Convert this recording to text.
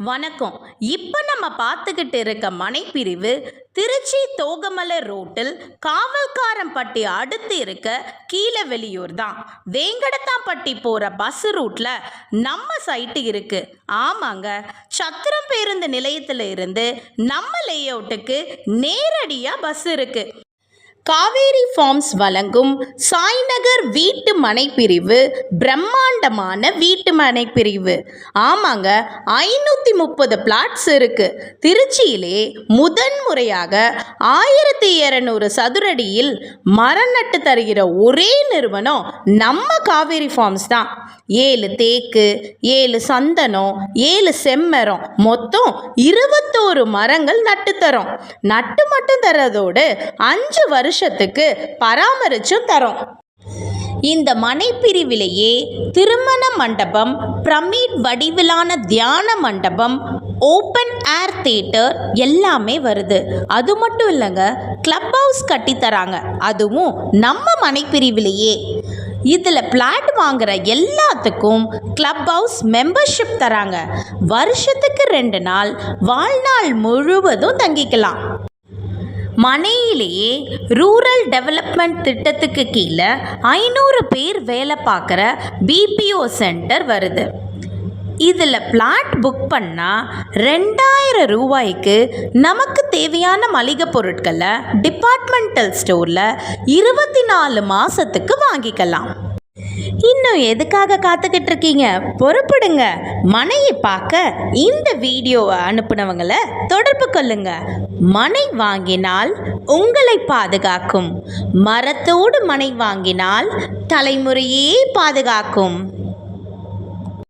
வணக்கம். இப்போ நம்ம பார்த்துக்கிட்டு இருக்க மனைப்பிரிவு திருச்சி தோகமலை ரோட்டில் காவல்காரம்பட்டி அடுத்து இருக்க கீழவெளியூர் தான். வேங்கடத்தாம்பட்டி போகிற பஸ் ரூட்டில் நம்ம சைட்டு இருக்குது. ஆமாங்க, சத்திரம் பேருந்து நிலையத்தில் இருந்து நம்ம லேஅவுட்டுக்கு நேரடியாக பஸ் இருக்குது. காவேரி ஃபார்ம்ஸ் வழங்கும் சாய்நகர் வீட்டு மனைப்பிரிவு பிரம்மாண்டமான வீட்டு மனைப்பிரிவு. ஆமாங்க, 530 பிளாட்ஸ் இருக்குது. திருச்சியிலே முதன்முறையாக 1200 சதுரடியில் மரம் நட்டு தருகிற ஒரே நிறுவனம் நம்ம காவேரி ஃபார்ம்ஸ் தான். 7 தேக்கு, 7 சந்தனம், 7 செம்மரம், மொத்தம் 21 மரங்கள் நட்டுத்தரோம். நட்டு மட்டும் தரதோடு 5 வருஷத்துக்கு பராமரிச்சும் தரோம். இந்த மனைப்பிரிவிலேயே திருமண மண்டபம், பிரமிட் வடிவிலான தியான மண்டபம், ஓப்பன் ஏர் தியேட்டர் எல்லாமே வருது. அது மட்டும் இல்லைங்க, கிளப் ஹவுஸ் கட்டித்தராங்க, அதுவும் நம்ம மனைப்பிரிவிலேயே. இதில் பிளாட் வாங்குகிற எல்லாத்துக்கும் கிளப் ஹவுஸ் மெம்பர்ஷிப் தராங்க. வருஷத்துக்கு 2 நாள் வாழ்நாள் முழுவதும் தங்கிக்கலாம். மனையிலேயே ரூரல் டெவலப்மெண்ட் திட்டத்துக்கு கீழே 500 பேர் வேலை பார்க்குற பிபிஓ சென்டர் வருது. இதில் பிளாட் புக் பண்ணால் 2000 ரூபாய்க்கு நமக்கு தேவையான மளிகை பொருட்களை டிபார்ட்மெண்டல் ஸ்டோரில் 24 மாதத்துக்கு வாங்கிக்கலாம். இன்னும் எதுக்காக காத்துக்கிட்டு இருக்கீங்க? பொறுப்படுங்க. மனையை பார்க்க இந்த வீடியோவை அனுப்புனவங்களை தொடர்பு கொள்ளுங்க. மனை வாங்கினால் உங்களை பாதுகாக்கும். மரத்தோடு மனை வாங்கினால் தலைமுறையே பாதுகாக்கும்.